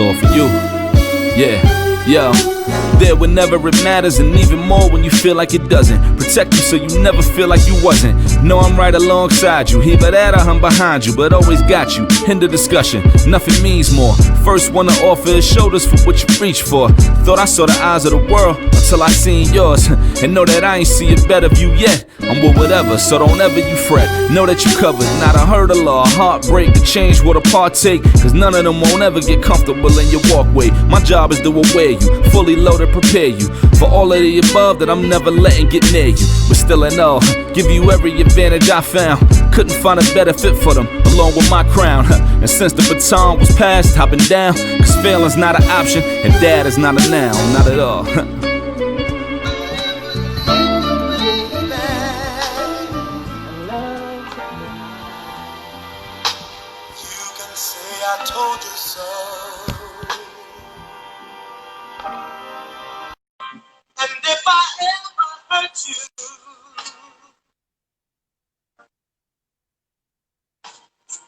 It's all for you. Yeah, yo. There whenever it matters, and even more when you feel like it doesn't. Protect you so you never feel like you wasn't. Know I'm right alongside you. Either that or I'm behind you, but always got you. End the discussion, nothing means more. First one to offer is shoulders for what you reach for. Thought I saw the eyes of the world until I seen yours. And know that I ain't see a better view yet. I'm with whatever, so don't ever you fret. Know that you covered, not a hurdle or a heartbreak. A change what a partake, cause none of them won't ever get comfortable in your walkway. My job is to aware you, fully loaded, prepare you for all of the above that I'm never letting get near you. But still in all, give you every advantage I found. Couldn't find a better fit for them, along with my crown. And since the baton was passed, I've been down. Cause failing's not an option, and dad is not a noun, not at all. I told you so. And if I ever hurt you,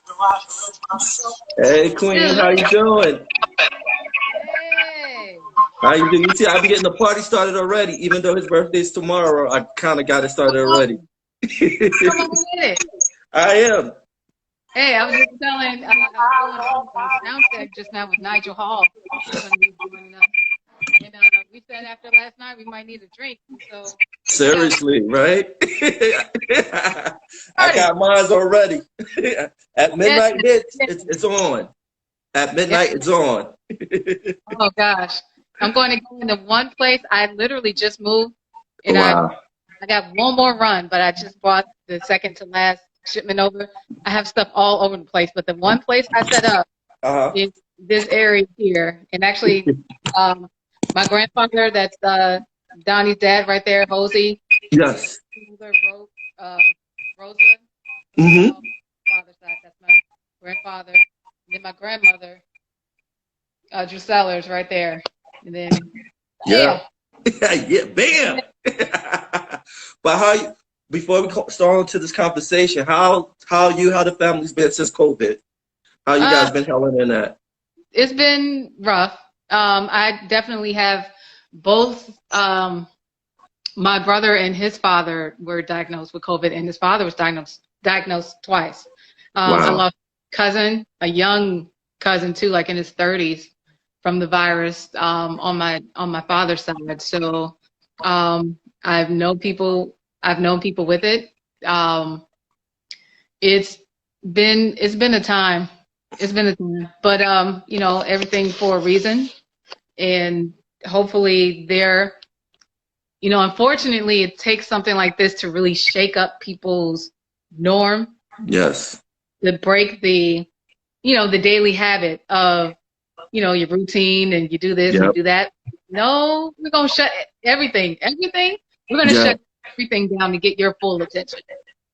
know I hurt myself. Hey, Queen, how you doing? Hey. How you doing? You see, I be getting the party started already, even though his birthday's tomorrow. I kind of got it started already. Come on with it. I am. Hey, I was just telling, I was going on sound check just now with Nigel Hall. He's gonna be joining us. And we said after last night we might need a drink. So Seriously, right? I got mine already. At midnight, it's on. At midnight, it's on. Oh gosh, I'm going to go into one place. I literally just moved, and wow. I got one more run, but I just bought the second to last shipment over. I have stuff all over the place, but the one place I set up is this area here. And actually, my grandfather, that's Donnie's dad right there, Hosey. Yes. Rosa. Mm-hmm. Father's side, that's my grandfather. And then my grandmother, Drusellers right there. And then, yeah. Yeah, bam. But how you, before we start into this conversation, how the family's been since COVID? How you guys been handling that? It's been rough. I definitely have both. My brother and his father were diagnosed with COVID, and his father was diagnosed twice. Wow. I lost a cousin, a young cousin too, like in his 30s, from the virus on my father's side. So I've known people with it. It's been a time. It's been a time, but you know, everything for a reason, and hopefully you know, unfortunately, it takes something like this to really shake up people's norm. Yes. To break the daily habit of, you know, your routine, and you do this and you do that. No, we're gonna shut everything. We're gonna shut everything down to get your full attention.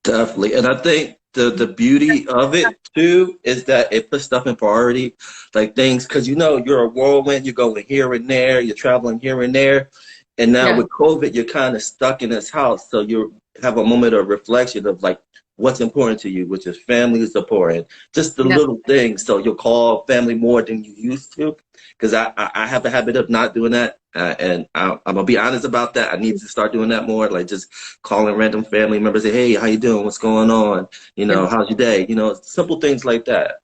Definitely, and I think the beauty of it too is that it puts stuff in priority, like things, because you know you're a whirlwind. You're going here and there. You're traveling here and there. And now with COVID, you're kind of stuck in this house. So you have a moment of reflection of like what's important to you, which is family is important. Just the little things. So you'll call family more than you used to. Because I have a habit of not doing that. And I'm going to be honest about that. I need to start doing that more. Like just calling random family members. Say, hey, how you doing? What's going on? You know, how's your day? You know, simple things like that.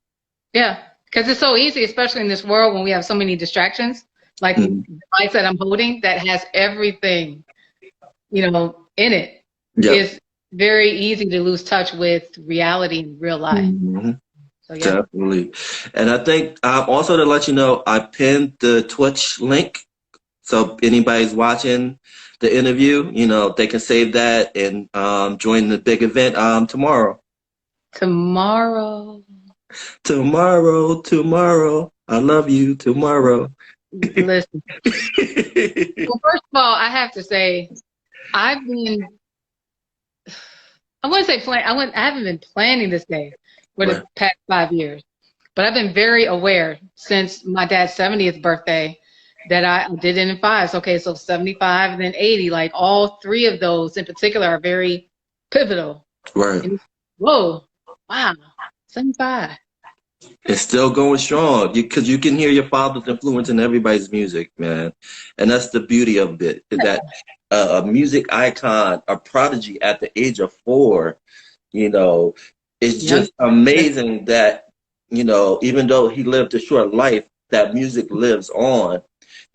Yeah. Because it's so easy, especially in this world when we have so many distractions. Like the mindset I'm holding that has everything, you know, in it. It's very easy to lose touch with reality in real life. So, definitely. And I think also to let you know, I pinned the Twitch link. So anybody's watching the interview, you know, they can save that and join the big event tomorrow. Tomorrow. I love you tomorrow. Listen. Well, first of all, I have to say, I haven't been planning this day for the past 5 years, but I've been very aware since my dad's 70th birthday that I did it in fives. Okay, so 75 and then 80, like all three of those in particular are very pivotal. Right. And, whoa, wow, 75. It's still going strong because you can hear your father's influence in everybody's music, man. And that's the beauty of it, is that a music icon, a prodigy at the age of 4, you know, it's Young. just amazing that, you know, even though he lived a short life, that music lives on.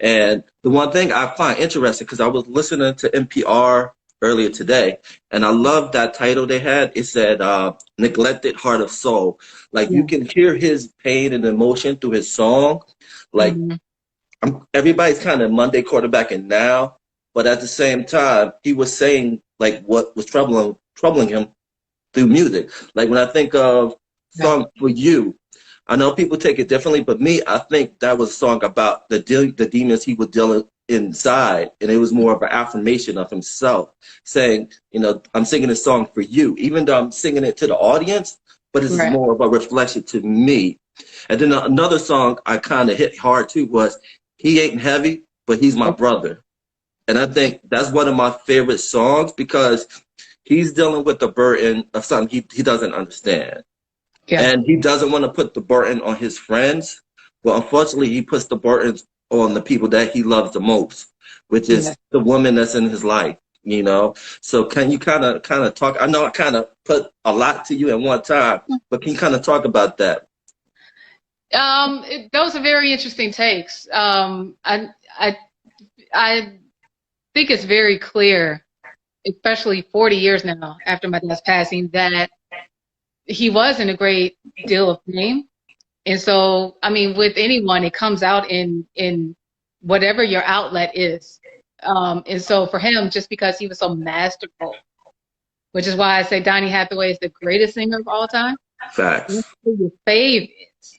And the one thing I find interesting, because I was listening to NPR earlier today, and I love that title they had. It said, Neglected Heart of Soul. Like, you can hear his pain and emotion through his song. Like, everybody's kind of Monday quarterbacking now, but at the same time, he was saying, like, what was troubling him through music. Like, when I think of Song for You, I know people take it differently, but me, I think that was a song about the demons he was dealing inside, and it was more of an affirmation of himself, saying, you know, I'm singing this song for you, even though I'm singing it to the audience, but it's more of a reflection to me. And then another song I kind of hit hard too was He Ain't Heavy, but He's My Brother. And I think that's one of my favorite songs because he's dealing with the burden of something he doesn't understand. And he doesn't want to put the burden on his friends, but unfortunately he puts the burdens on the people that he loves the most, which is the woman that's in his life, you know? So can you kind of talk? I know I kind of put a lot to you at one time, but can you kind of talk about that? Those are very interesting takes. I think it's very clear, especially 40 years now after my dad's passing, that he was in a great deal of pain. And so, I mean, with anyone, it comes out in whatever your outlet is. And so for him, just because he was so masterful, which is why I say Donny Hathaway is the greatest singer of all time. Facts. Your favorites,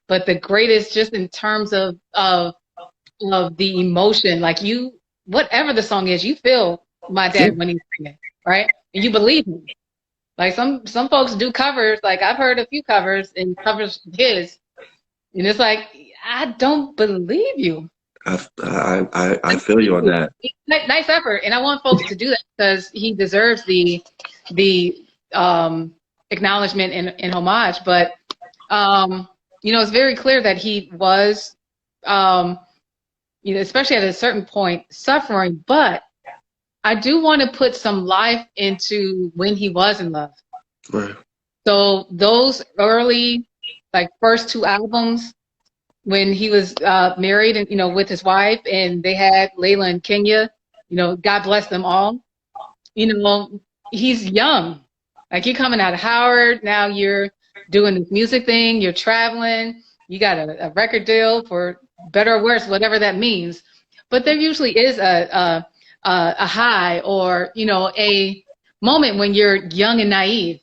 but the greatest just in terms of the emotion. Like, you, whatever the song is, you feel my dad when he's singing, right? And you believe him. Like, some folks do covers. Like, I've heard a few covers and covers of his, and it's like, I don't believe you. I feel you on that. Nice effort, and I want folks to do that because he deserves the acknowledgement and homage. But you know, it's very clear that he was, you know, especially at a certain point, suffering. But I do want to put some life into when he was in love. Right. So those early, like, first 2 albums, when he was married and, you know, with his wife, and they had Layla and Kenya, you know, God bless them all. You know, he's young. Like, you're coming out of Howard, now you're doing this music thing, you're traveling, you got a record deal, for better or worse, whatever that means. But there usually is a high, or, you know, a moment when you're young and naive,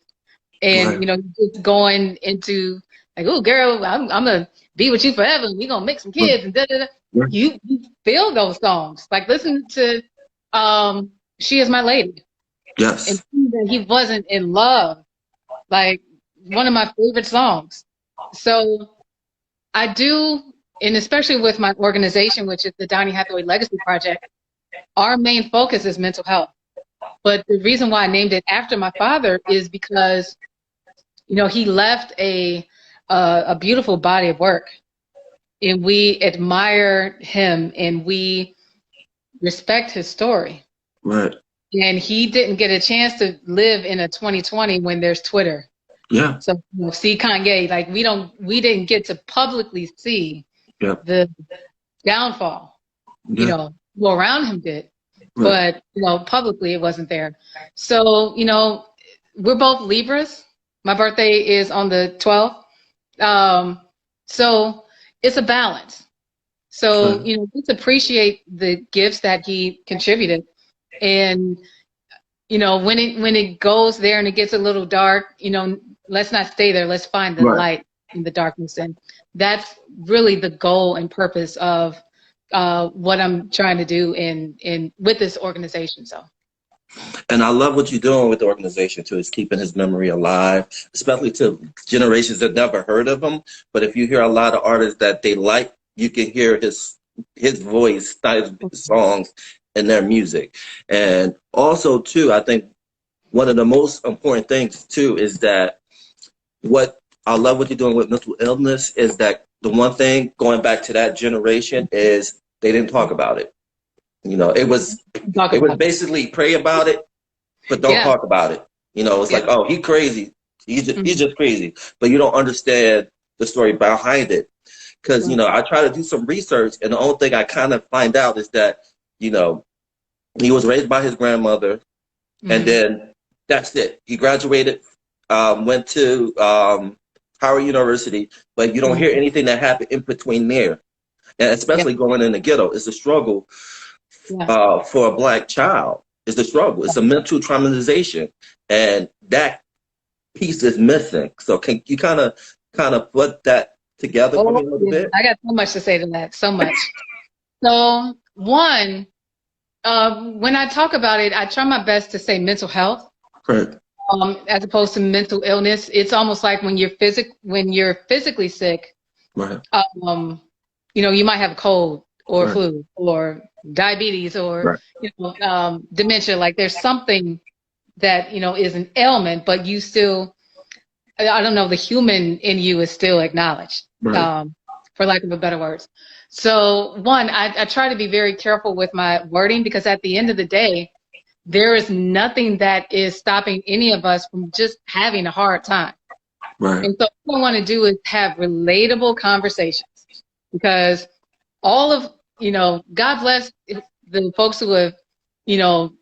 and you know, just going into like, oh girl, I'm gonna be with you forever, and we're gonna make some kids, and you feel those songs. Like, listen to She Is My Lady. Yes. And see that he wasn't in love. Like, one of my favorite songs. So I do, and especially with my organization, which is the Donny Hathaway Legacy Project, our main focus is mental health. But the reason why I named it after my father is because, you know, he left a beautiful body of work, and we admire him and we respect his story. Right. And he didn't get a chance to live in a 2020 when there's Twitter. Yeah. So, you know, see Kanye, like, we didn't get to publicly see the downfall. You know, who around him did, but, you know, publicly it wasn't there. So, you know, we're both Libras. My birthday is on the 12th. So it's a balance. So, you know, just appreciate the gifts that he contributed. And, you know, when it goes there and it gets a little dark, you know, let's not stay there. Let's find the light in the darkness. And that's really the goal and purpose of what I'm trying to do in with this organization. So. And I love what you're doing with the organization too, is keeping his memory alive, especially to generations that never heard of him. But if you hear a lot of artists that they like, you can hear his voice, his songs, and their music. And also too, I think one of the most important things too is that what I love what you're doing with mental illness is that the one thing going back to that generation is they didn't talk about it. You know, it was basically pray about it, but don't talk about it. You know, it's like, oh, he's crazy. He's just crazy. But you don't understand the story behind it. Because, you know, I try to do some research, and the only thing I kind of find out is that, you know, he was raised by his grandmother, and then that's it. He graduated, went to Howard University, but you don't hear anything that happened in between there. And especially going in the ghetto, it's a struggle for a Black child. It's a struggle. It's a mental traumatization, and that piece is missing. So can you kind of put that together for me a little bit? I got so much to say to that. So much. So one, when I talk about it, I try my best to say mental health, as opposed to mental illness. It's almost like when you're physically sick, you know, you might have a cold or flu or diabetes or you know, dementia. Like there's something that, you know, is an ailment, but you still, I don't know, the human in you is still acknowledged, for lack of a better words. So one, I try to be very careful with my wording, because at the end of the day, there is nothing that is stopping any of us from just having a hard time. And so what I want to do is have relatable conversations, because all of, you know, God bless the folks who have, you know,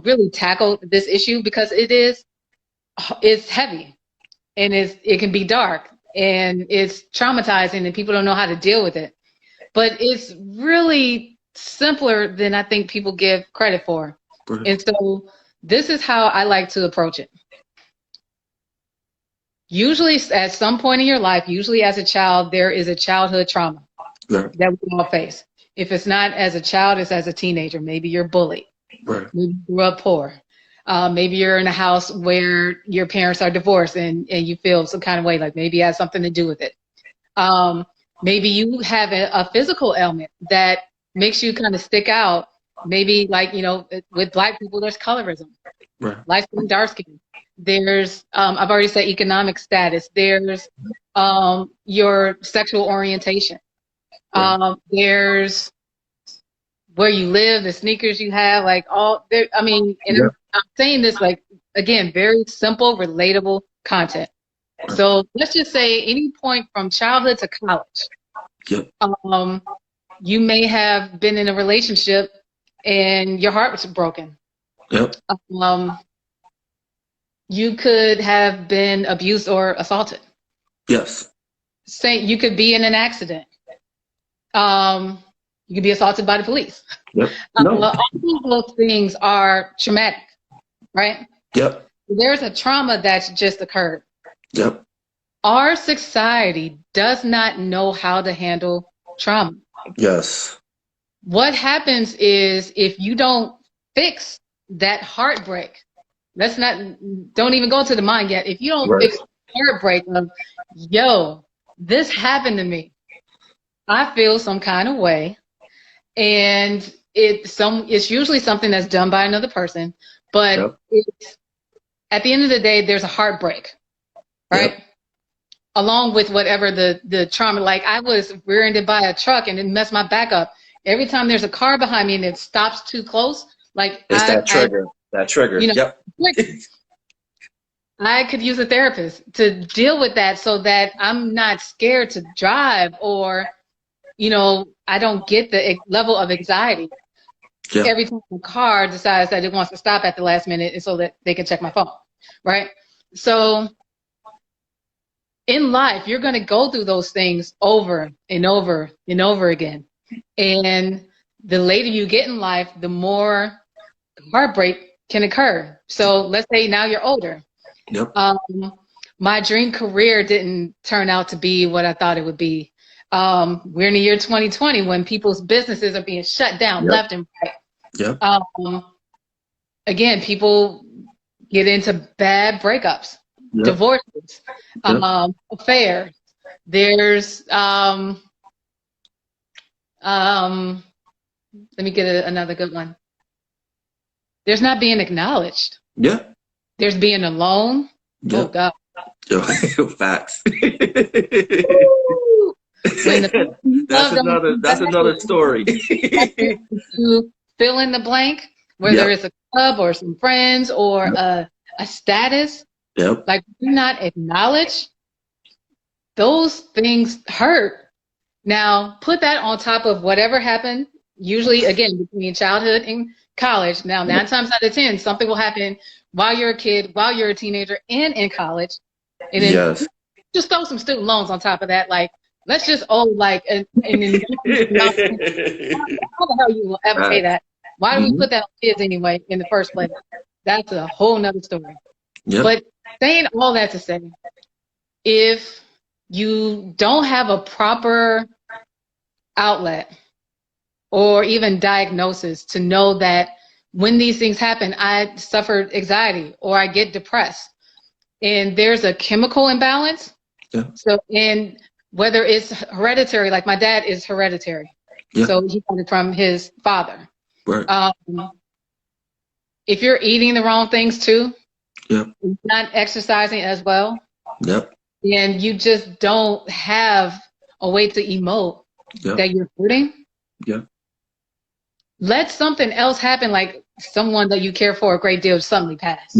really tackled this issue, because it's heavy, and it can be dark, and it's traumatizing, and people don't know how to deal with it. But it's really simpler than I think people give credit for. And so this is how I like to approach it. Usually at some point in your life, usually as a child, there is a childhood trauma that we all face. If it's not as a child, it's as a teenager. Maybe you're bullied. Maybe you grew up poor. Maybe you're in a house where your parents are divorced and you feel some kind of way, like maybe it has something to do with it. Maybe you have a physical ailment that makes you kind of stick out. Maybe, like, you know, with Black people, there's colorism, light skin, dark skin. There's, I've already said economic status. There's your sexual orientation. There's where you live, the sneakers you have, like all there. I mean, and I'm saying this, like, again, very simple, relatable content. So let's just say any point from childhood to college, you may have been in a relationship and your heart was broken. You could have been abused or assaulted. Say you could be in an accident. You could be assaulted by the police. All of those things are traumatic, right? There's a trauma that's just occurred. Our society does not know how to handle trauma. What happens is, if you don't fix that heartbreak, don't even go to the mind yet. If you don't fix the heartbreak of, yo, this happened to me, I feel some kind of way, and it's usually something that's done by another person, but at the end of the day, there's a heartbreak, right? Along with whatever the trauma. Like, I was rear-ended by a truck and it messed my back up. Every time there's a car behind me and it stops too close, like, it's that trigger. You know, I could use a therapist to deal with that, so that I'm not scared to drive, or, you know, I don't get the level of anxiety every time the car decides that it wants to stop at the last minute, and so that they can check my phone, right? So in life, you're going to go through those things over and over and over again. And the later you get in life, the more heartbreak can occur. So let's say now you're older. My dream career didn't turn out to be what I thought it would be. We're in the year 2020, when people's businesses are being shut down left and right. Again, people get into bad breakups, divorces, affairs. There's let me get another good one. There's not being acknowledged. There's being alone. Oh God. Yo, facts. Woo! When the That's another story. to fill in the blank, whether it's a club or some friends or a status, like do not acknowledge, those things hurt. Now put that on top of whatever happened, usually again between childhood and college. Now 9 times out of 10, something will happen while you're a kid, while you're a teenager, and in college. And then just throw some student loans on top of that. Like, let's just owe like how the hell you will ever pay that? Why do we put that on kids anyway in the first place? That's a whole nother story. But saying all that to say, if you don't have a proper outlet or even diagnosis to know that when these things happen, I suffered anxiety or I get depressed, and there's a chemical imbalance. So, and whether it's hereditary, like my dad is hereditary, so he got it from his father. If you're eating the wrong things too, not exercising as well, and you just don't have a way to emote that you're hurting, let something else happen, like someone that you care for a great deal suddenly pass.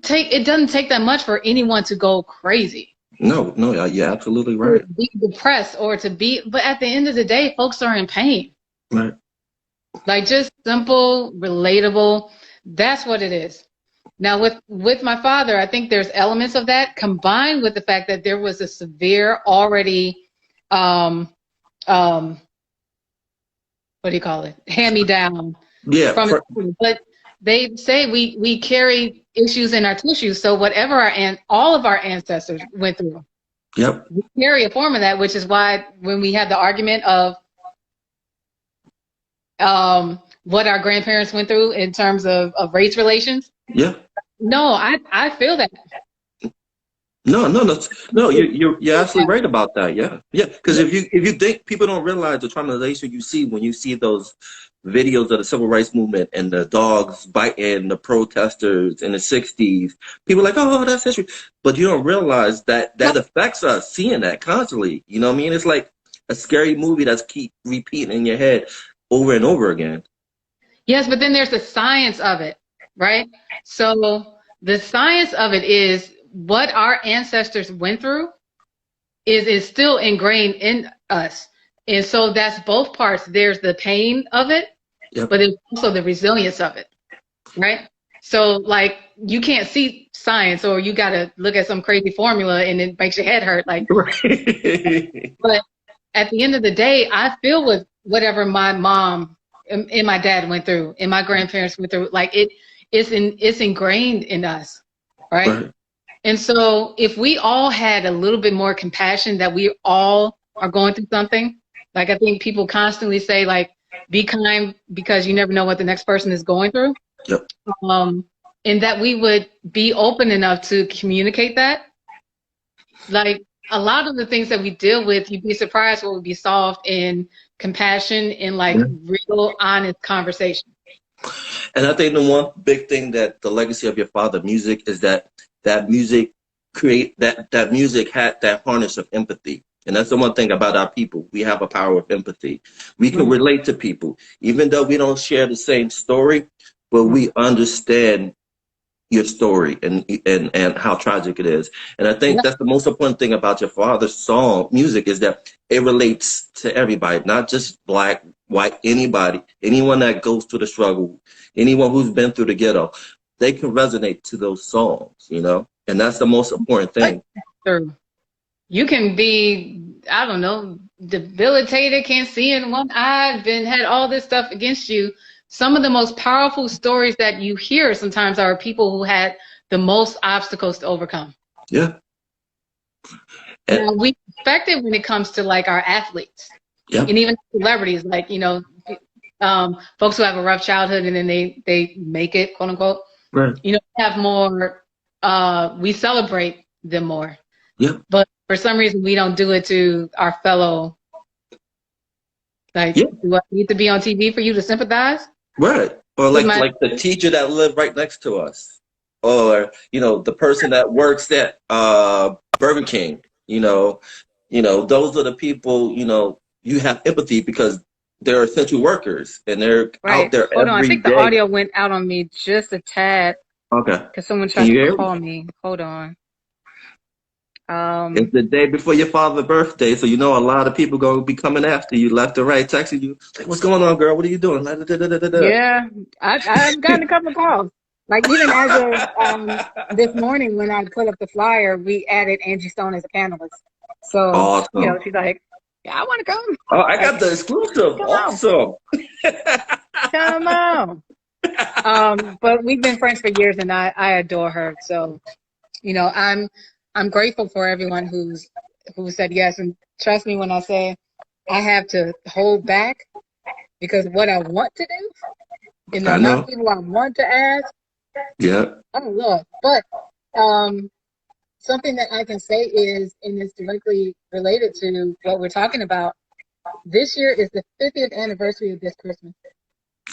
It doesn't take that much for anyone to go crazy. No, you're absolutely right. To be depressed or but at the end of the day, folks are in pain. Like just simple, relatable. That's what it is. Now with my father, I think there's elements of that combined with the fact that there was a severe already, what do you call it? Hand-me-down. But they say we carry issues in our tissues. So whatever all of our ancestors went through, we carry a form of that, which is why when we had the argument of what our grandparents went through in terms of race relations. No, I feel that. No, you're absolutely right about that. Because if you think people don't realize the traumatization you see when you see those videos of the civil rights movement and the dogs biting the protesters in the 60s, people are like, oh, that's history. But you don't realize that affects us seeing that constantly. You know what I mean? It's like a scary movie that's keep repeating in your head over and over again. Yes, but then there's the science of it, right? So the science of it is what our ancestors went through is still ingrained in us. And so that's both parts. There's the pain of it, but there's also the resilience of it, right? So like you can't see science, or you got to look at some crazy formula and it makes your head hurt. Like, but at the end of the day, I feel with whatever my mom and my dad went through and my grandparents went through, like it's ingrained in us, right? And so if we all had a little bit more compassion that we all are going through something, like I think people constantly say, like, be kind because you never know what the next person is going through. And that we would be open enough to communicate that. Like a lot of the things that we deal with, you'd be surprised what would be solved in compassion and like real honest conversation. And I think the one big thing that the legacy of your father music is that music that music had that harness of empathy. And that's the one thing about our people. We have a power of empathy. We can relate to people, even though we don't share the same story, but we understand your story and how tragic it is. And I think that's the most important thing about your father's song music is that it relates to everybody, not just black, white, anybody, anyone that goes through the struggle, anyone who's been through the ghetto, they can resonate to those songs, you know? And that's the most important thing. You can be, I don't know, debilitated, can't see in one eye, had all this stuff against you. Some of the most powerful stories that you hear sometimes are people who had the most obstacles to overcome. And we expect it when it comes to like our athletes and even celebrities, like, you know, folks who have a rough childhood and then they make it, quote unquote. You know, have more, we celebrate them more. But for some reason, we don't do it to our fellow. Like, do I need to be on TV for you to sympathize? Or like the teacher that lived right next to us. or the person that works at Burger King. Those are the people. You have empathy because they're essential workers and they're out Right. there Hold on. I every think the day. audio went out on me just a tad Okay, because someone can tried you to hear me? call me. Hold on. It's the day before your father's birthday, so a lot of people gonna be coming after you left and right, texting you like, "What's going on, girl? What are you doing?" Yeah, I've gotten a couple of calls. Like even as of this morning when I put up the flyer, we added Angie Stone as a panelist. So, Awesome. she's like, yeah, I want to come. Oh, I Like, got the exclusive. come on, Awesome. come on. But we've been friends for years and I adore her. So, I'm grateful for everyone who said yes. And trust me when I say I have to hold back because what I want to do and the I amount of know. people I want to ask, Yeah. oh Lord. But something that I can say is, and it's directly related to what we're talking about, this year is the 50th anniversary of this Christmas.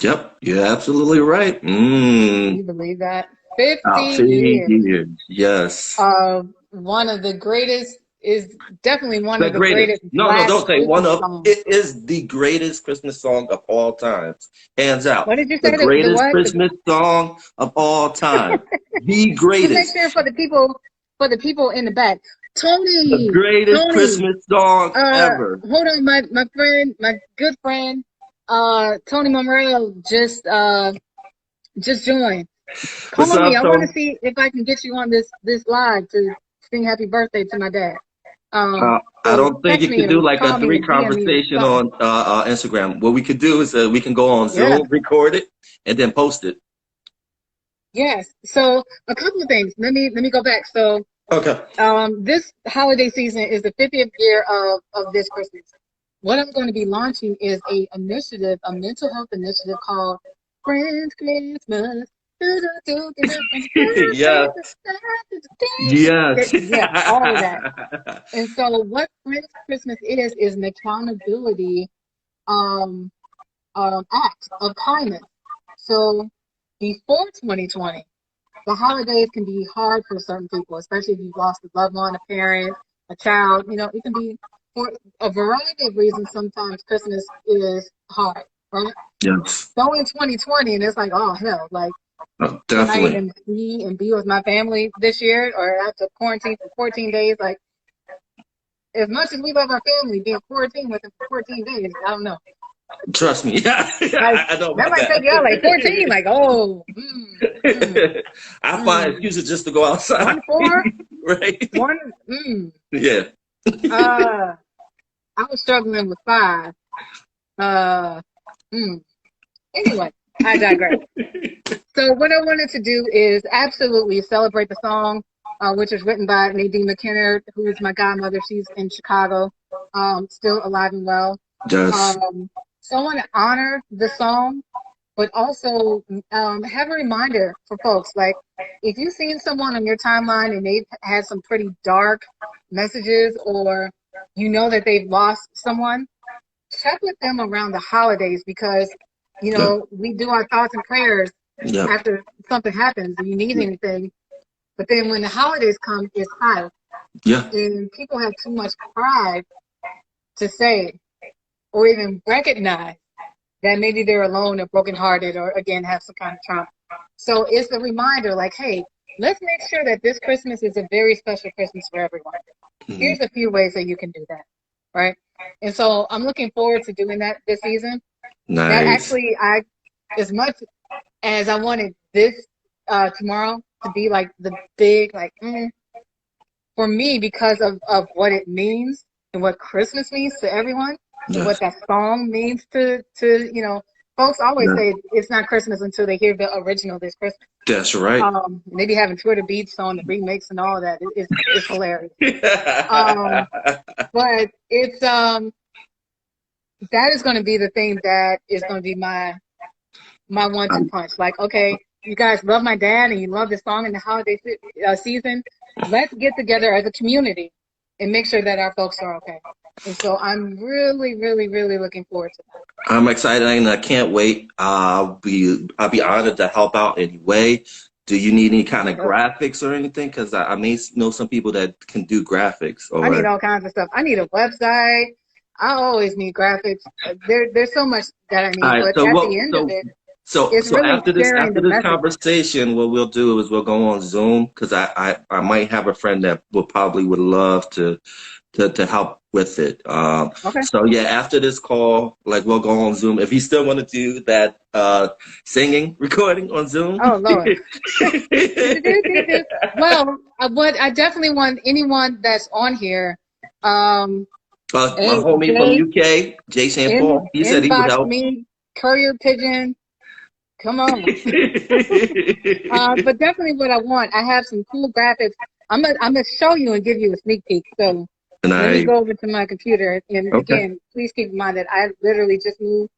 Yep. You're absolutely right. Can you believe that? 50 years. Years. Yes. One of the greatest is definitely one The of the greatest. greatest No, Black don't say one Christmas of. songs. It is the greatest Christmas song of all times. Hands out. What did you The say? The greatest what? Christmas song of all time. The Just make greatest. sure for the people in the back. The Tony, greatest Tony. Christmas song ever. Hold on, my friend, my good friend, Tony Morel just joined. What's Call me. up, I want to Tony? see if I can get you on this live to sing happy birthday to my dad. I So don't think text you me could do or like a call me or three DM me or conversation something. on Instagram. What we could do is we can go on Yeah. Zoom, record it, and then post it. Yes. So a couple of things. Let me go back. So Okay. this holiday season is the 50th year of this Christmas. What I'm going to be launching is a mental health initiative called Friends Christmas. Yes. Yes. Yeah, all of that. And so what Friends Christmas is an accountability um, act of kindness. So before 2020, the holidays can be hard for certain people, especially if you've lost a loved one, a parent, a child. It can be for a variety of reasons. Sometimes Christmas is hard, right? Yes. So in 2020, and it's like, oh hell, like, Oh, can I definitely. even see and be with my family this year, or I have to quarantine for 14 days? Like, as much as we love our family, being quarantined with them for 14 days, I don't know. Trust me. Yeah. Like, I know that about might take you out like 14. Like, oh, I find excuses just to go outside. 1-4, Right? Yeah. I was struggling with 5. Anyway, I digress. So what I wanted to do is absolutely celebrate the song, which is written by Nadine McKinnon, who is my godmother. She's in Chicago, still alive and well. Yes. So I want to honor the song, but also have a reminder for folks. Like, if you've seen someone on your timeline and they've had some pretty dark messages, or that they've lost someone, check with them around the holidays because, we do our thoughts and prayers after something happens and you need anything. But then when the holidays come, it's silent. Yeah. And people have too much pride to say or even recognize that maybe they're alone or brokenhearted or, again, have some kind of trauma. So it's a reminder like, hey, let's make sure that this Christmas is a very special Christmas for everyone. Here's a few ways that you can do that, right? And so I'm looking forward to doing that this season. Nice. That actually, as much as I wanted this tomorrow to be like the big, for me, because of what it means and what Christmas means to everyone, and what that song means to folks always say it's not Christmas until they hear the original this Christmas. That's right. And they be having Twitter beats on the remakes and all that. It's hilarious. But it's that is going to be the thing that is going to be my 1-2 punch. Like, okay, you guys love my dad and you love this song in the holiday season. Let's get together as a community and make sure that our folks are okay. And so I'm really, really, really looking forward to that. I'm excited and I can't wait. I'll be honored to help out anyway. Do you need any kind of graphics or anything? Because I may know some people that can do graphics. Or... I need all kinds of stuff. I need a website. I always need graphics. There's so much that I need, All right, but so at what? the end of it, So it's really after this sharing the message. conversation, what we'll do is we'll go on Zoom because I might have a friend that would love to help with it. Okay. So yeah, after this call, like we'll go on Zoom. If you still want to do that singing recording on Zoom. Oh Lord. Well, what I definitely want anyone that's on here. My homie from UK, Jay St. Paul, he said he would help. Me, courier pigeon. Come on. But definitely what I want. I have some cool graphics. I'm gonna show you and give you a sneak peek. So let me go over to my computer. And again, please keep in mind that I literally just moved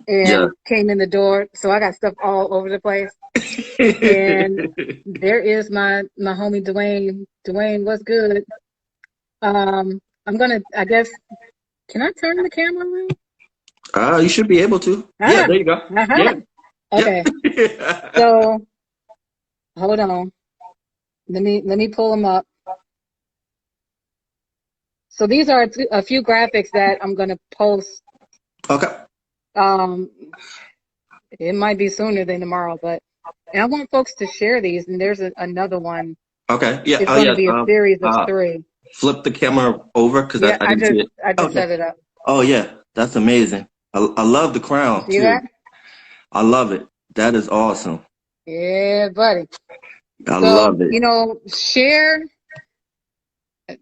and came in the door, so I got stuff all over the place. And there is my homie Dwayne. Dwayne, what's good? I'm gonna, I guess, can I turn the camera on? You should be able to. Yeah, there you go. Yeah. Okay. So, hold on. Let me pull them up. So these are a few graphics that I'm gonna post. Okay. It might be sooner than tomorrow, but and I want folks to share these. And there's another one. Okay. Yeah. It's going to be a series of 3. Flip the camera over because I didn't see it. I just set it up. Oh yeah, that's amazing. I love the crown See too. that? I love it. That is awesome. Yeah, buddy. I love it. You know, share.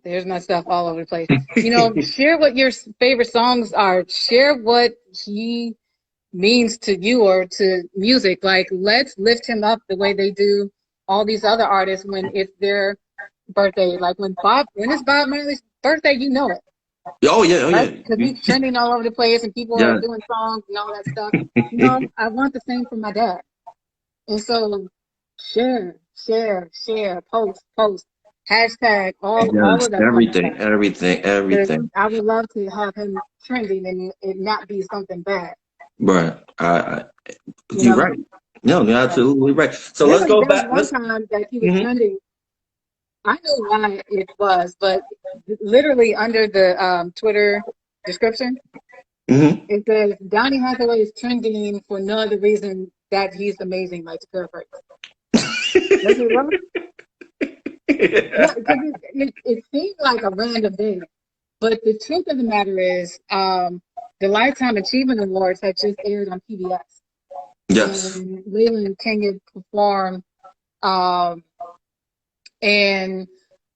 There's my stuff all over the place. You know, share what your favorite songs are. Share what he means to you or to music. Like, let's lift him up the way they do all these other artists when it's their birthday. Like when it's Bob Marley's birthday, you know it. Oh yeah, right? Because he's trending all over the place and people are doing songs and all that stuff. You know, I want the same for my dad. And so share, post, hashtag, all of that. Everything. I would love to have him trending and it not be something bad. Right. You're right. No, you're absolutely right. So let's go back. One time that he was trending, I know why it was, but literally under the Twitter description, it says Donny Hathaway is trending for no other reason that he's amazing, like to paraphrase. That's it, right? It seemed like a random thing, but the truth of the matter is, the Lifetime Achievement Awards had just aired on PBS. Yes. And Leland King performed, and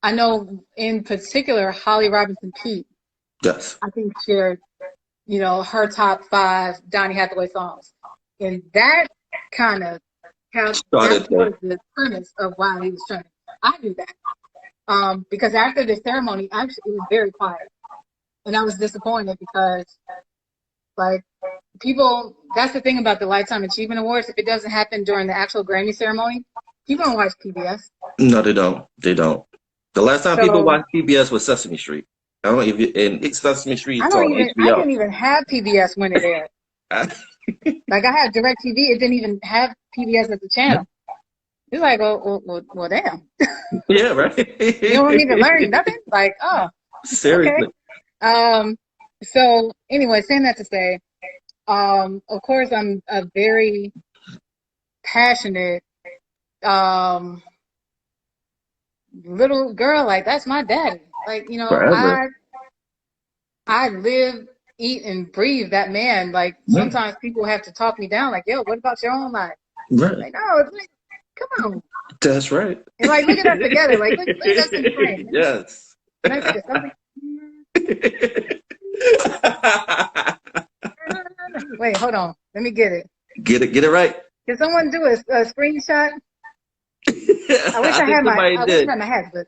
I know in particular Holly Robinson Peete. Yes. I think shared, you know, her top 5 Donny Hathaway songs, and that kind of was the premise of why he was trending. I knew that because after the ceremony, actually, it was very quiet, and I was disappointed because, like, people. That's the thing about the Lifetime Achievement Awards. If it doesn't happen during the actual Grammy ceremony, people don't watch PBS. No, they don't. They don't. The last time people watched PBS was Sesame Street. I don't even. And Sesame Street. I didn't even have PBS when it aired. Like I had DirecTV. It didn't even have PBS as a channel. It's like, well, damn. Yeah, right. You don't even learn nothing. Like, oh, seriously. Okay. So anyway, saying that to say, of course, I'm a very passionate little girl. Like that's my daddy. Like, you know, Forever. I live, eat, and breathe that man. Like sometimes people have to talk me down. Like, yo, what about your own life? Right. Like, no, it's like, come on. That's right. And like, look at us together. Like, look at us in frame. Yes. Wait, hold on. Let me get it. Get it right. Can someone do a screenshot? I wish I had my hat, but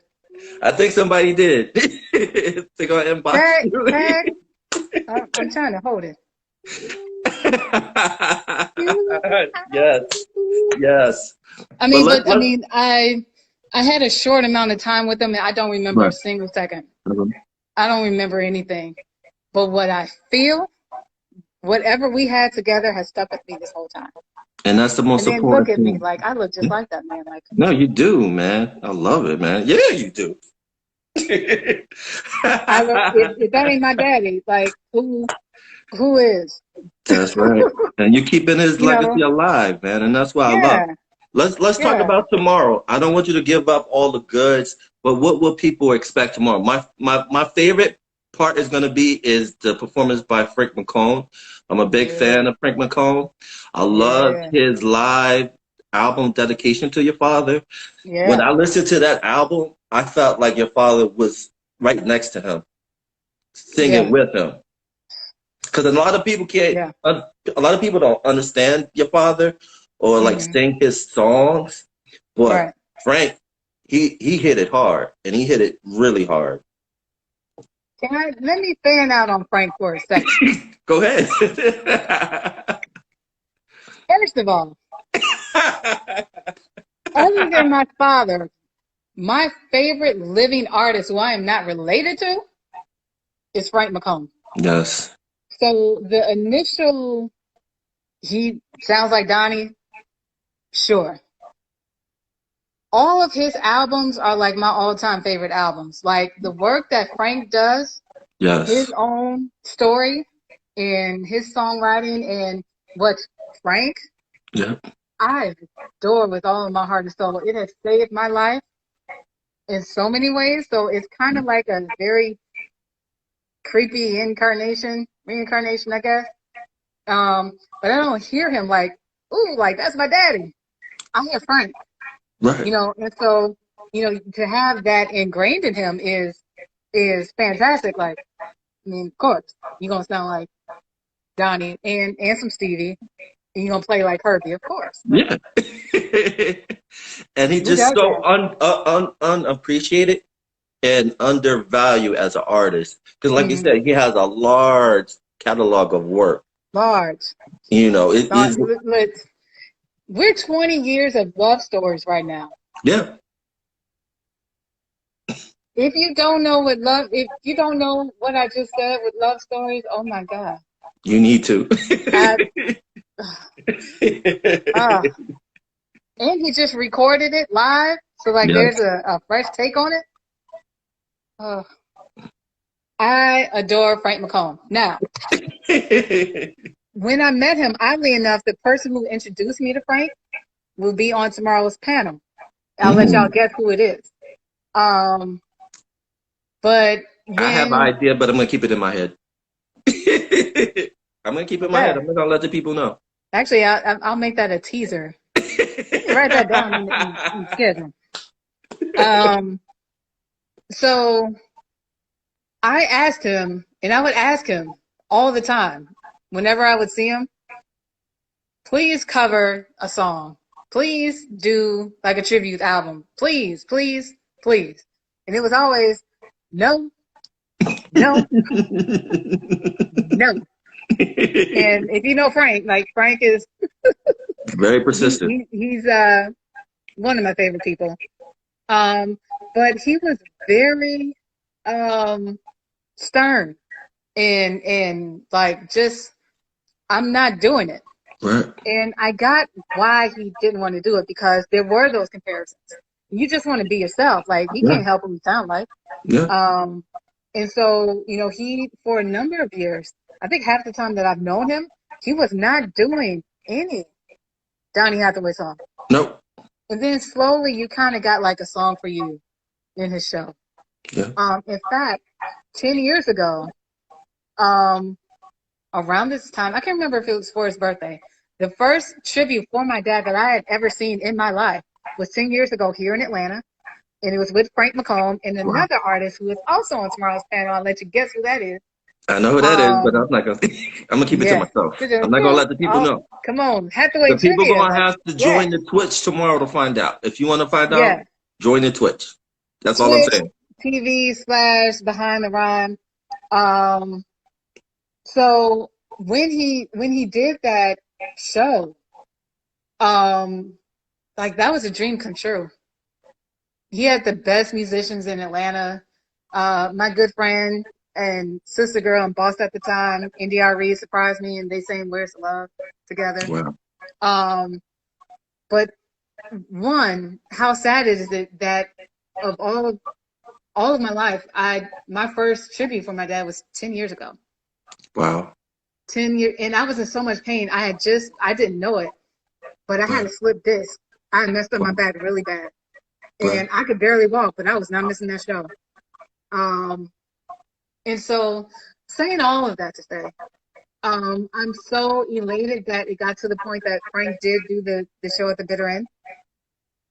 I think somebody did. Take our inbox. Tag. I'm trying to hold it. Yes. I had a short amount of time with them, and I don't remember a single second. I don't remember anything. But what I feel, whatever we had together has stuck with me this whole time. And that's the most And then look important at me, thing. like I look just like that man. Like, No, you do, man. I love it, man. Yeah, you do. I look, if that ain't my daddy, like who is? That's right. And you're keeping his You know? legacy alive, man. And that's what I love. Yeah, Let's talk yeah. about tomorrow. I don't want you to give up all the goods, but what will people expect tomorrow? My favorite part is gonna be is the performance by Frank McComb. I'm a big Yeah. fan of Frank McComb. I loved Yeah. his live album Dedication to Your Father. When Yeah. I listened to that album, I felt like your father was right next to him, singing Yeah. with him. Because a lot of people can't, Yeah. a lot of people don't understand your father or like Mm-hmm. sing his songs. But Right. Frank, he hit it hard, and he hit it really hard. Let me fan out on Frank for a second. Go ahead. First of all, other than my father, my favorite living artist who I am not related to is Frank McComb. Yes. So the initial, he sounds like Donny, sure. All of his albums are like my all-time favorite albums. Like the work that Frank does, Yes. his own story and his songwriting and what Frank, Yeah. I adore with all of my heart and soul. It has saved my life in so many ways. So it's kind of like a very creepy reincarnation, I guess. But I don't hear him like, ooh, like that's my daddy. I hear Frank, Right. you know, and so, you know, to have that ingrained in him is fantastic. Like, I mean, of course, you're gonna sound like Donnie and some Stevie, and you're gonna play like Herbie, of course. Yeah. And he Who just does so that? unappreciated and undervalued as an artist. Because like you Mm-hmm. said, he has a large catalog of work. Large. You know, it is. We're 20 years of love stories right now. Yeah. If you don't know if you don't know what I just said with love stories, oh my God. You need to. And he just recorded it live. So like Yes. there's a fresh take on it. I adore Frank McComb. Now, when I met him, oddly enough, the person who introduced me to Frank will be on tomorrow's panel. I'll let y'all guess who it is. But when, I have an idea, but I'm gonna keep it in my head. I'm gonna keep it in my head. I'm not gonna let the people know. Actually, I'll make that a teaser. Write that down in the schedule. So I asked him, and I would ask him all the time, whenever I would see him, please cover a song. Please do like a tribute album. Please, please, please. And it was always, no, no, no. And if you know Frank, like Frank is very persistent. He's one of my favorite people. But he was very stern and like just I'm not doing it. Right. And I got why he didn't want to do it because there were those comparisons. You just want to be yourself. Like you can't help what you sound like. Yeah. And so, you know, he for a number of years, I think half the time that I've known him, he was not doing any Donny Hathaway song. Nope. And then slowly you kind of got like a song for you in his show. Yeah. In fact, 10 years ago, around this time, I can't remember if it was for his birthday, the first tribute for my dad that I had ever seen in my life was 10 years ago here in Atlanta. And it was with Frank McComb and another artist who is also on tomorrow's panel. I'll let you guess who that is. I know who that is, but I'm not gonna. I'm gonna keep it to myself. I'm not gonna let the people know. Come on, Hathaway. The people trivia, gonna have to join the Twitch tomorrow to find out. If you want to find out, join the Twitch. That's all I'm saying. TV/Behind the Rhyme. So when he did that show, like that was a dream come true. He had the best musicians in Atlanta. My good friend and Sister Girl and Boss at the time. NDR Reed surprised me, and they sang "Where's the Love" together. Wow. But one, how sad is it that of all of my life, my first tribute for my dad was 10 years ago. Wow. 10 years, and I was in so much pain. I didn't know it, but I had a slip disc. I messed up my back really bad, and I could barely walk, but I was not missing that show. And so, saying all of that to say, I'm so elated that it got to the point that Frank did do the show at the bitter end.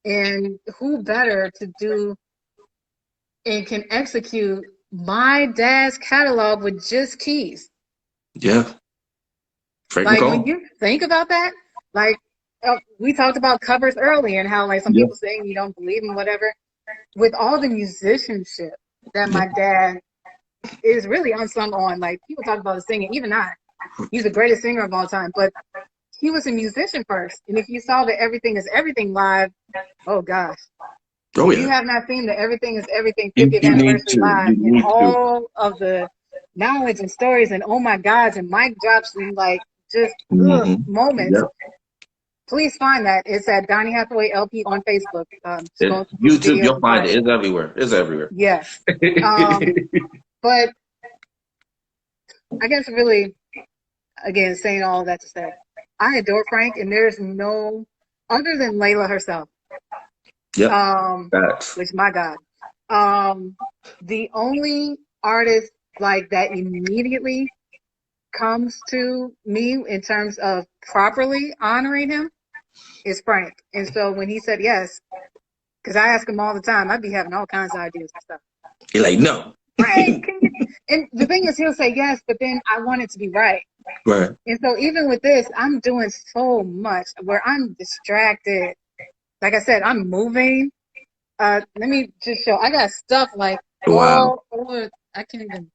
And who better to do and can execute my dad's catalog with just keys? Yeah. Frank like McCall. when you think about that, like we talked about covers earlier and how like some people saying you don't believe in whatever. With all the musicianship that my dad is really unsung on, like people talk about the singing, even I. He's the greatest singer of all time, but he was a musician first. And if you saw the Everything is Everything live, oh gosh. Oh, if you have not seen the Everything is Everything 50th anniversary live, and all of the knowledge and stories and oh my gosh, and mic drops and like just moments, please find that. It's at Donny Hathaway LP on Facebook. YouTube, you'll find it. It's everywhere. It's everywhere. Yes. But I guess really, again, saying all that to say, I adore Frank, and there's no, other than Layla herself, which, my God, the only artist like that immediately comes to me in terms of properly honoring him is Frank. And so when he said yes, because I ask him all the time, I'd be having all kinds of ideas and stuff. You're like, no. Frank, and the thing is, he'll say yes, but then I want it to be right. Right. And so even with this, I'm doing so much where I'm distracted. Like I said, I'm moving. Let me just show. I got stuff like all over. I don't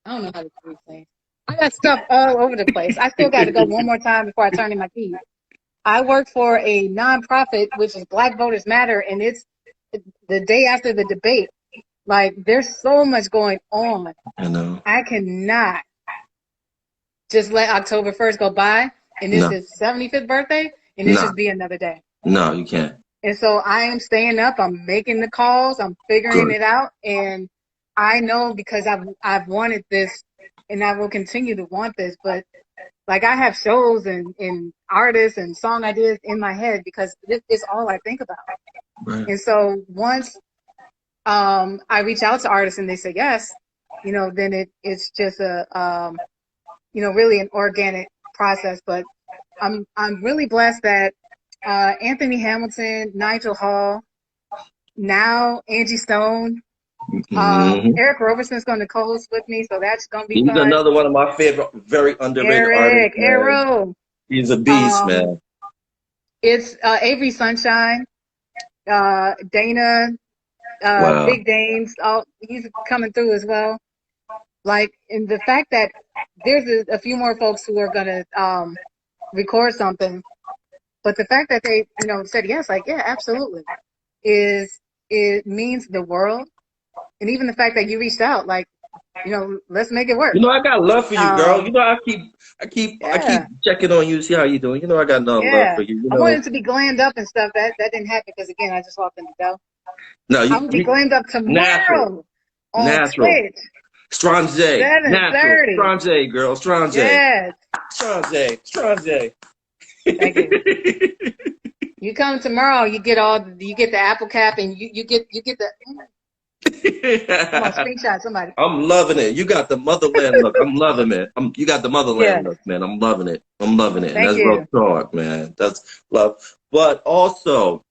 know how to do things. I got stuff all over the place. I still got to go one more time before I turn in my keys. I work for a nonprofit, which is Black Voters Matter, and it's the day after the debate. Like, there's so much going on. I know. I cannot just let October 1st go by, and it's his 75th birthday, and it just be another day. No, you can't. And so I am staying up. I'm making the calls. I'm figuring it out. And I know because I've wanted this, and I will continue to want this. But, like, I have shows and artists and song ideas in my head because it's all I think about. Right. And so once I reach out to artists and they say yes, then it's just a really an organic process. But I'm really blessed that Anthony Hamilton, Nigel Hall, now Angie Stone, Eric Roberson's going to co-host with me, so that's going to be fun. He's another one of my favorite, very underrated artists. Arrow. He's a beast, man. It's Avery Sunshine, Dana. Big Danes, he's coming through as well. Like, and the fact that there's a few more folks who are gonna record something, but the fact that they said yes, like absolutely, it means the world. And even the fact that you reached out, like let's make it work. I got love for you, girl. I keep checking on you, see how you doing. I got love for you. I wanted to be glammed up and stuff. That didn't happen because again, I just walked in the door. No, I'm gonna be glammed up tomorrow on Twitch. Strange. 7:30. Strange, girl. Strange. Yes. Strange. Thank you. You come tomorrow, you get the apple cap and you get the come on, screenshot somebody. I'm loving it. You got the motherland look. I'm loving it. You got the motherland look, man. I'm loving it. Thank That's you. real talk, man. That's love. But also,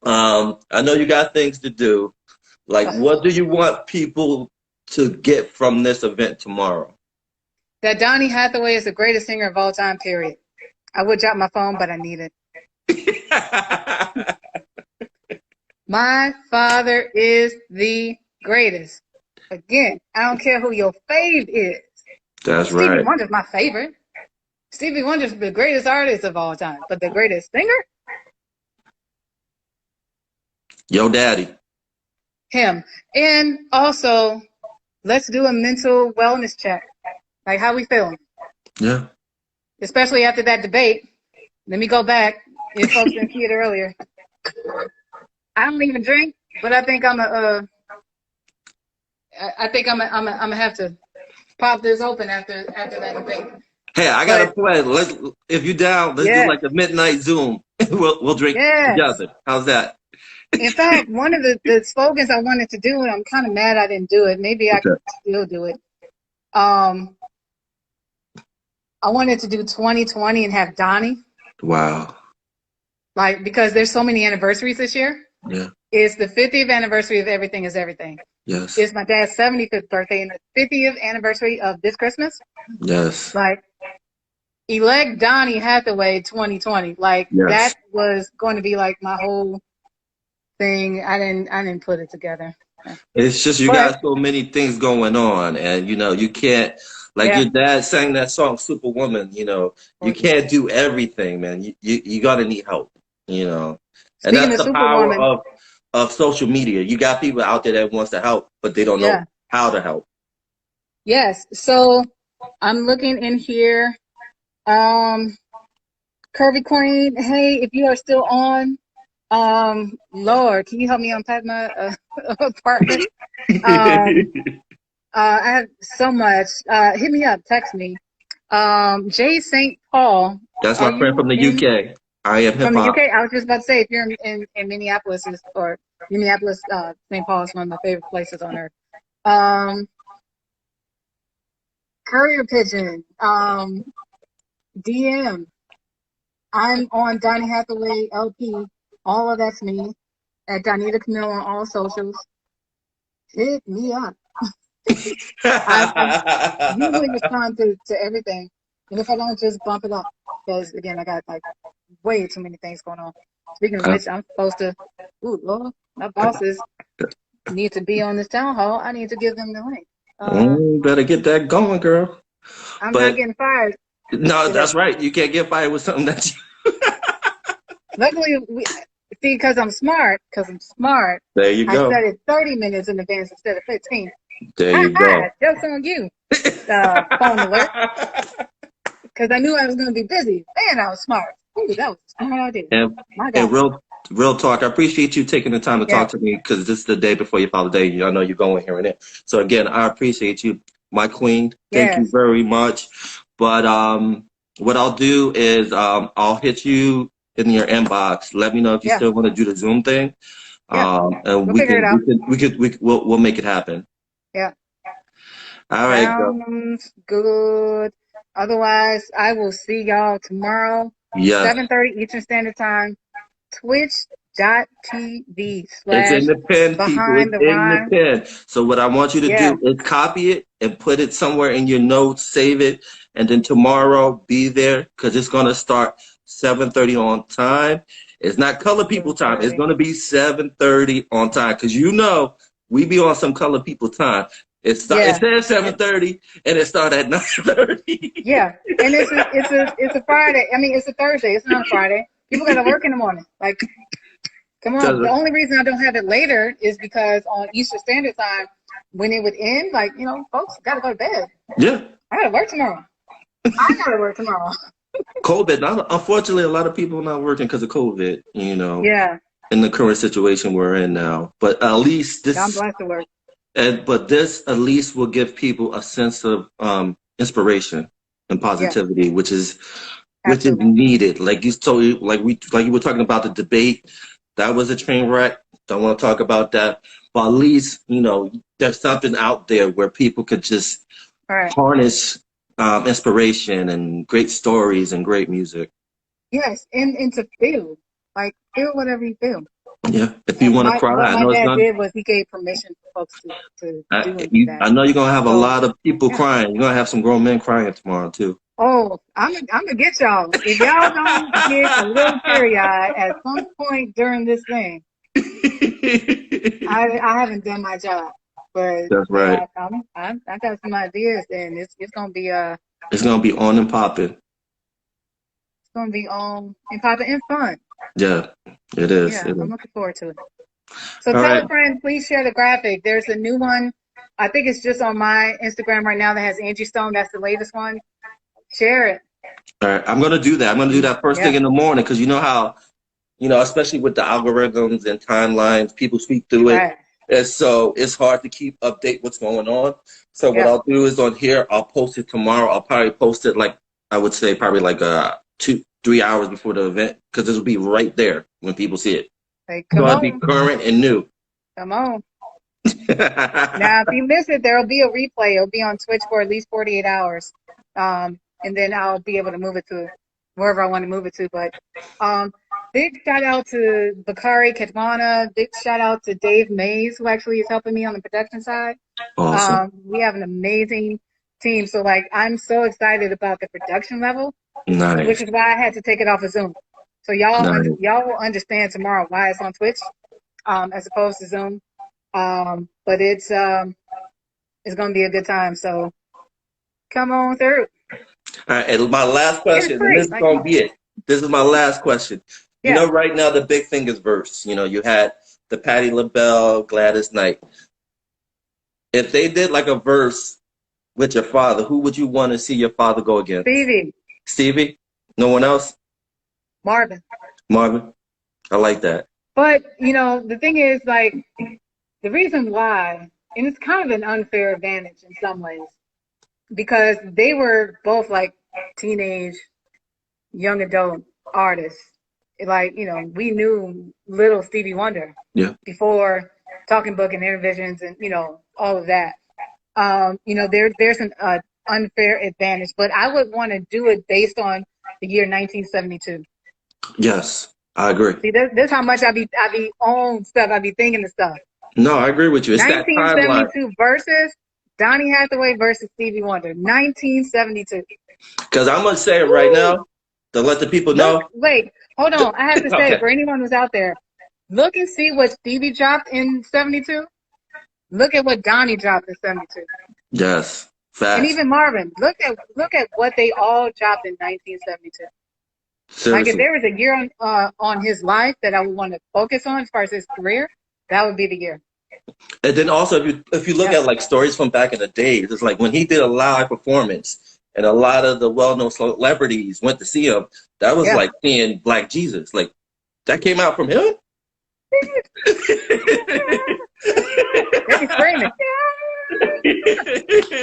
I know you got things to do. Like, what do you want people to get from this event tomorrow? That Donny Hathaway is the greatest singer of all time, period. I would drop my phone, but I need it. My father is the greatest. Again, I don't care who your fave is. That's Stevie right. Wonder's my favorite. Stevie Wonder's the greatest artist of all time, but the greatest singer? Yo daddy. Him. And also, let's do a mental wellness check. Like, how we feeling? Yeah. Especially after that debate. Let me go back. If folks didn't see it earlier. I don't even drink, but I think I'm gonna have to pop this open after that debate. Hey, I got a plan. If you down, let's do like a midnight Zoom. we'll drink together. How's that? In fact, one of the slogans I wanted to do, and I'm kind of mad I didn't do it. Maybe I can still do it. I wanted to do 2020 and have Donny. Wow. Like, because there's so many anniversaries this year. Yeah. It's the 50th anniversary of Everything is Everything. Yes. It's my dad's 75th birthday and the 50th anniversary of this Christmas. Yes. Like, elect Donny Hathaway 2020. Like, that was going to be like my whole thing. I didn't put it together. It's just you got so many things going on, and you can't, like your dad sang that song Superwoman, you can't do everything, man. You gotta need help, and that's the power of social media. You got people out there that wants to help, but they don't know how to help. Yes. So I'm looking in here. Curvy Queen, hey, if you are still on, Lord, can you help me unpack my apartment? I have so much. Hit me up, text me. Jay St. Paul. That's my friend from the UK. I am hip hop. From the UK, I was just about to say, if you're in Minneapolis, or Minneapolis, St. Paul is one of my favorite places on earth. Courier Pigeon, DM. I'm on Donny Hathaway LP. All of that's me at Donnita Camille on all socials. Hit me up. I usually respond to everything, and if I don't, just bump it up because again, I got like way too many things going on. Speaking of which, I'm supposed to. Ooh, Lord, my bosses need to be on this town hall. I need to give them the link. Better get that going, girl. I'm not getting fired. No, that's right. You can't get fired with something that you. Luckily, because I'm smart. There you go. I set it 30 minutes in advance instead of 15. There you go. Joke's on you. Phone alert. Because I knew I was going to be busy. Man, I was smart. Ooh, that was a smart idea. And real talk, I appreciate you taking the time to talk to me because this is the day before your holiday. I know you're going here and there. So again, I appreciate you, my queen. Thank you very much. But what I'll do is I'll hit you in your inbox. Let me know if you still want to do the Zoom thing. And we'll make it happen. Yeah. All right. Sounds good. Otherwise, I will see y'all tomorrow. 7:30 Eastern Standard Time. Twitch.tv/. It's in the pen, people. It's in the pen. So what I want you to do is copy it and put it somewhere in your notes, save it, and then tomorrow be there because it's going to start 7:30 on time. It's not color people time. It's going to be 7:30 on time because we be on some color people time. It says 7:30 and it started at 9:30. Yeah, and it's a Friday. I mean, it's a Thursday. It's not a Friday. People got to work in the morning. Like, come on. The only reason I don't have it later is because on Eastern Standard Time, when it would end, like, folks got to go to bed. Yeah. I got to work tomorrow. COVID. Unfortunately, a lot of people are not working because of COVID, Yeah. In the current situation we're in now. But at least this. I'm blessed to work. But this at least will give people a sense of inspiration and positivity, which is needed. Like you told, like you were talking about the debate, that was a train wreck. Don't want to talk about that, but at least there's something out there where people could just harness inspiration and great stories and great music. Yes, and to feel whatever you feel. Yeah, if you want to cry, what my dad did was he gave permission for folks to do that. I know you're gonna have a lot of people crying. You're gonna have some grown men crying tomorrow too. Oh, I'm gonna get y'all. If y'all don't get a little teary-eyed at some point during this thing, I haven't done my job. But that's right. I got some ideas, and it's gonna be it's gonna be on and popping. It's gonna be on and popping and fun. Yeah, it is. Yeah, I'm looking forward to it. So tell a friend, please share the graphic. There's a new one I think it's just on my Instagram right now that has Angie Stone. That's the latest one. Share it. All right, I'm gonna do that. I'm gonna do that first thing in the morning because you know how, especially with the algorithms and timelines, people speak through it, and so it's hard to keep update what's going on. So what I'll do is on here, I'll post it tomorrow. I'll probably post it like I would say probably like 2-3 hours before the event because this will be right there when people see it. Hey, so it'll be current and new. Come on. Now, if you miss it, there will be a replay. It'll be on Twitch for at least 48 hours. And then I'll be able to move it to wherever I want to move it to. But big shout out to Bakari Ketwana. Big shout out to Dave Mays, who actually is helping me on the production side. Awesome. We have an amazing team. So, like, I'm so excited about the production level, which is why I had to take it off of Zoom. So y'all will understand tomorrow why it's on Twitch as opposed to Zoom. But it's going to be a good time. So come on through. All right, and my last question, and this is going to be it. This is my last question. You know, right now the big thing is verse. You had the Patti LaBelle, Gladys Knight. If they did like a verse with your father, who would you want to see your father go against? Stevie? No one else? Marvin. I like that. But, the thing is, like, the reason why, and it's kind of an unfair advantage in some ways, because they were both like teenage, young adult artists. Like, we knew little Stevie Wonder before Talking Book and Intervisions and, all of that. There's an unfair advantage, but I would want to do it based on the year 1972. Yes, I agree. See, this how much I be on stuff. I be thinking of stuff. No, I agree with you. It's 1972 versus Donny Hathaway versus Stevie Wonder. 1972. Because I'm going to say it right now to let the people know. Wait, hold on. I have to say, for anyone who's out there, look and see what Stevie dropped in 72. Look at what Donny dropped in 72. Yes, facts. And even Marvin. Look at what they all dropped in 1972. Seriously. Like, if there was a year on his life that I would want to focus on as far as his career, that would be the year. And then also, if you look at like stories from back in the days, it's like when he did a live performance and a lot of the well-known celebrities went to see him, that was like seeing Black Jesus. Like, that came out from him? They be screaming.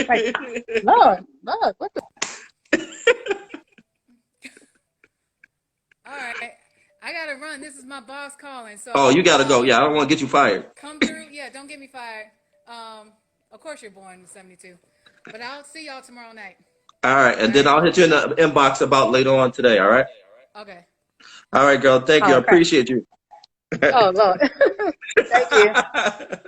Like, Lord, what the? All right. I gotta run. This is my boss calling. So. Oh, you gotta go. Yeah, I don't want to get you fired. Come through. Yeah, don't get me fired. Of course you're born in '72, but I'll see y'all tomorrow night. All right, and then I'll hit you in the inbox about later on today. All right. Okay. All right, girl. Thank you. I appreciate you. Oh Lord. Thank you.